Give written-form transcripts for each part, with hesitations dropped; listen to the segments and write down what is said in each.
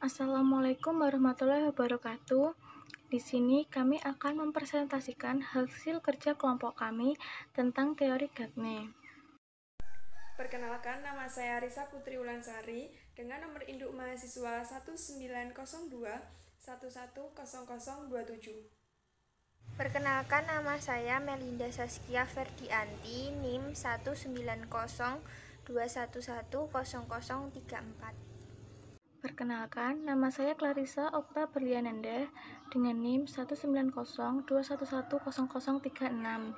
Assalamualaikum warahmatullahi wabarakatuh. Di sini kami akan mempresentasikan hasil kerja kelompok kami tentang teori Gagne. Perkenalkan, nama saya Risa Putri Ulansari dengan nomor induk mahasiswa 1902110027. Perkenalkan, nama saya Melinda Saskia Ferdianti, NIM 19021100034. Perkenalkan, nama saya Clarissa Okta Berliananda dengan NIM 19021110036.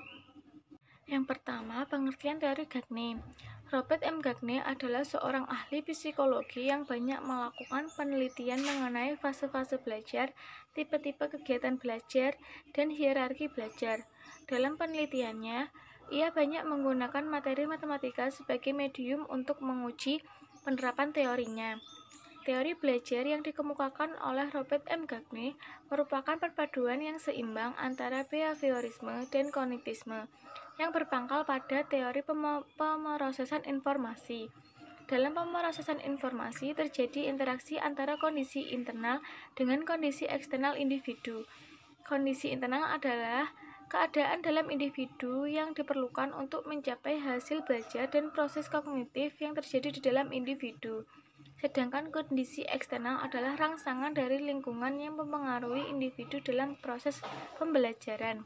Yang pertama, pengertian teori Gagne. Robert M. Gagne adalah seorang ahli psikologi yang banyak melakukan penelitian mengenai fase-fase belajar, tipe-tipe kegiatan belajar, dan hierarki belajar. Dalam penelitiannya, ia banyak menggunakan materi matematika sebagai medium untuk menguji penerapan teorinya. Teori belajar yang dikemukakan oleh Robert M. Gagne merupakan perpaduan yang seimbang antara behaviorisme dan kognitisme yang berpangkal pada teori pemrosesan informasi. Dalam pemrosesan informasi terjadi interaksi antara kondisi internal dengan kondisi eksternal individu. Kondisi internal adalah keadaan dalam individu yang diperlukan untuk mencapai hasil belajar dan proses kognitif yang terjadi di dalam individu. Sedangkan kondisi eksternal adalah rangsangan dari lingkungan yang mempengaruhi individu dalam proses pembelajaran.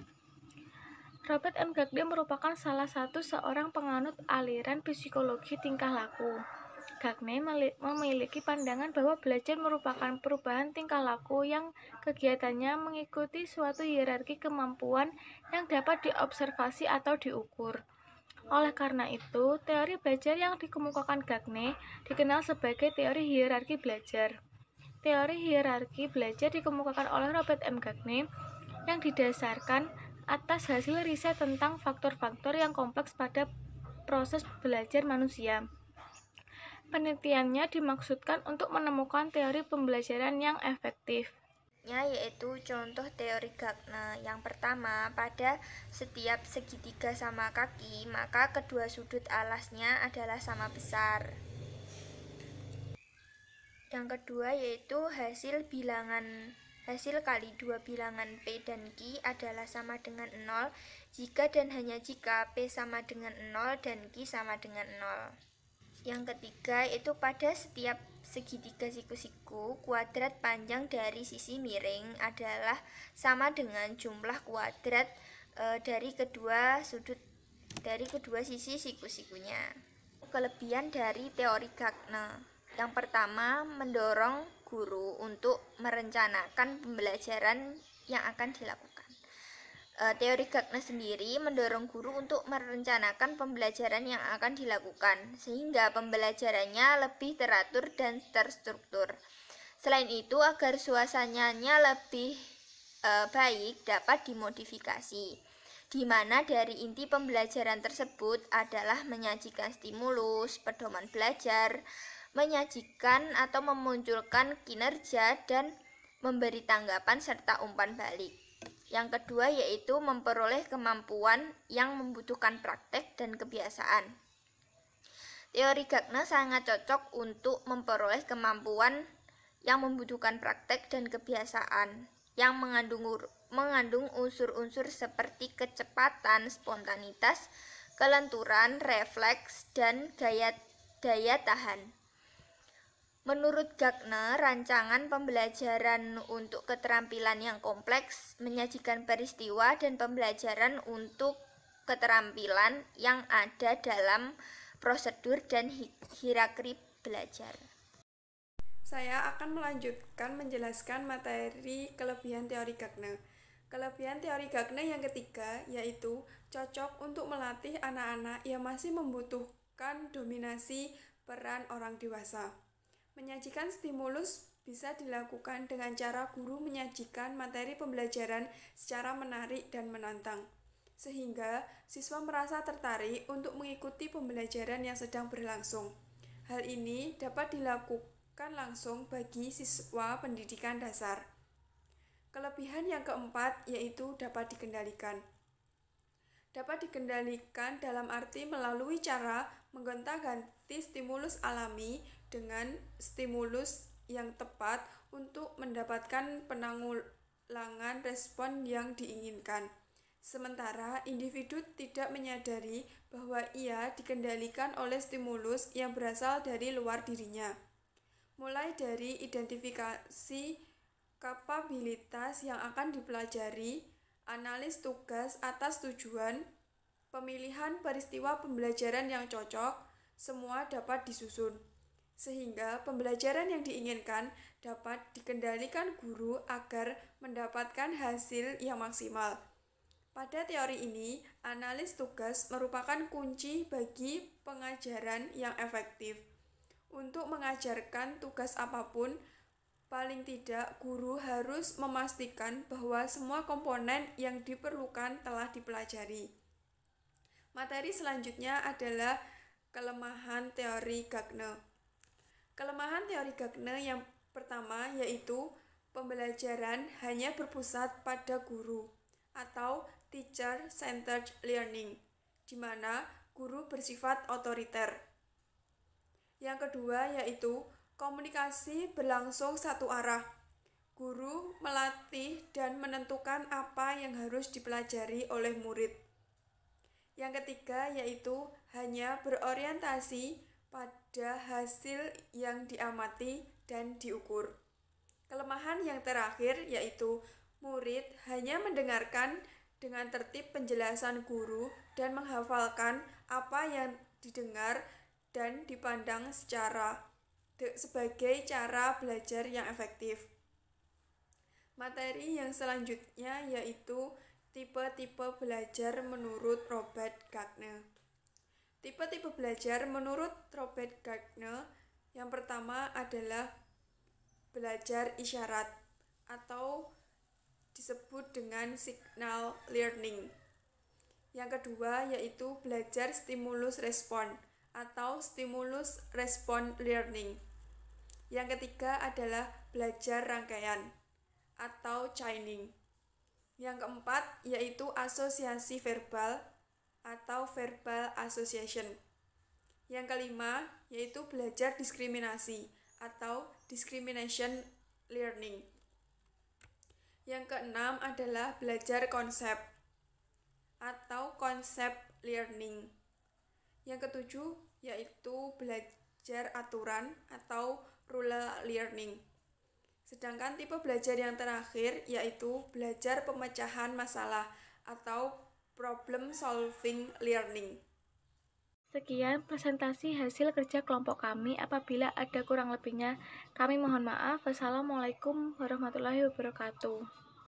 Robert M. Gagne merupakan salah satu seorang penganut aliran psikologi tingkah laku. Gagne memiliki pandangan bahwa belajar merupakan perubahan tingkah laku yang kegiatannya mengikuti suatu hierarki kemampuan yang dapat diobservasi atau diukur. Oleh karena itu, teori belajar yang dikemukakan Gagne dikenal sebagai teori hierarki belajar. Teori hierarki belajar dikemukakan oleh Robert M. Gagne yang didasarkan atas hasil riset tentang faktor-faktor yang kompleks pada proses belajar manusia. Penelitiannya dimaksudkan untuk menemukan teori pembelajaran yang efektif. Yaitu contoh teori Gagne. Yang pertama, pada setiap segitiga sama kaki, maka kedua sudut alasnya adalah sama besar. Yang kedua yaitu hasil kali dua bilangan P dan Q adalah sama dengan 0 jika dan hanya jika P sama dengan 0 dan Q sama dengan 0. Yang ketiga itu pada setiap segitiga siku-siku, kuadrat panjang dari sisi miring adalah sama dengan jumlah kuadrat dari kedua sisi siku-sikunya. Kelebihan dari teori Gagne. Yang pertama, mendorong guru untuk merencanakan pembelajaran yang akan dilakukan. Teori Gagne sendiri mendorong guru untuk merencanakan pembelajaran yang akan dilakukan, sehingga pembelajarannya lebih teratur dan terstruktur. Selain itu, agar suasananya lebih baik dapat dimodifikasi, di mana dari inti pembelajaran tersebut adalah menyajikan stimulus, pedoman belajar, menyajikan atau memunculkan kinerja, dan memberi tanggapan serta umpan balik. Yang kedua yaitu memperoleh kemampuan yang membutuhkan praktek dan kebiasaan. Teori Gagne sangat cocok untuk memperoleh kemampuan yang membutuhkan praktek dan kebiasaan yang mengandung unsur-unsur seperti kecepatan, spontanitas, kelenturan, refleks, dan daya tahan. Menurut Gagne, rancangan pembelajaran untuk keterampilan yang kompleks menyajikan peristiwa dan pembelajaran untuk keterampilan yang ada dalam prosedur dan hierarki belajar. Saya akan melanjutkan menjelaskan materi kelebihan teori Gagne. Kelebihan teori Gagne yang ketiga yaitu cocok untuk melatih anak-anak yang masih membutuhkan dominasi peran orang dewasa. Menyajikan stimulus bisa dilakukan dengan cara guru menyajikan materi pembelajaran secara menarik dan menantang, sehingga siswa merasa tertarik untuk mengikuti pembelajaran yang sedang berlangsung. Hal ini dapat dilakukan langsung bagi siswa pendidikan dasar. Kelebihan yang keempat yaitu dapat dikendalikan. Dapat dikendalikan dalam arti melalui cara menggonta-ganti stimulus alami dengan stimulus yang tepat untuk mendapatkan penanggulangan respon yang diinginkan. Sementara individu tidak menyadari bahwa ia dikendalikan oleh stimulus yang berasal dari luar dirinya. Mulai dari identifikasi kapabilitas yang akan dipelajari, analis tugas atas tujuan, pemilihan peristiwa pembelajaran yang cocok, semua dapat disusun. Sehingga pembelajaran yang diinginkan dapat dikendalikan guru agar mendapatkan hasil yang maksimal. Pada teori ini, analis tugas merupakan kunci bagi pengajaran yang efektif. Untuk mengajarkan tugas apapun, paling tidak guru harus memastikan bahwa semua komponen yang diperlukan telah dipelajari. Materi selanjutnya adalah kelemahan teori Gagne. Kelemahan teori Gagne yang pertama yaitu pembelajaran hanya berpusat pada guru atau teacher-centered learning, di mana guru bersifat otoriter. Yang kedua yaitu komunikasi berlangsung satu arah. Guru melatih dan menentukan apa yang harus dipelajari oleh murid. Yang ketiga yaitu hanya berorientasi pada hasil yang diamati dan diukur. Kelemahan yang terakhir yaitu murid hanya mendengarkan dengan tertib penjelasan guru dan menghafalkan apa yang didengar dan dipandang sebagai cara belajar yang efektif. Materi yang selanjutnya yaitu tipe-tipe belajar menurut Robert Gagne. Tipe-tipe belajar menurut Robert Gagne yang pertama adalah belajar isyarat atau disebut dengan signal learning. Yang kedua yaitu belajar stimulus respon atau stimulus respon learning. Yang ketiga adalah belajar rangkaian atau chaining. Yang keempat yaitu asosiasi verbal atau verbal association. Yang kelima yaitu belajar diskriminasi atau discrimination learning. Yang keenam adalah belajar konsep atau konsep learning. Yang ketujuh yaitu belajar aturan atau rule learning. Sedangkan tipe belajar yang terakhir yaitu belajar pemecahan masalah atau problem solving learning. Sekian presentasi hasil kerja kelompok kami. Apabila ada kurang lebihnya, kami mohon maaf. Wassalamualaikum warahmatullahi wabarakatuh.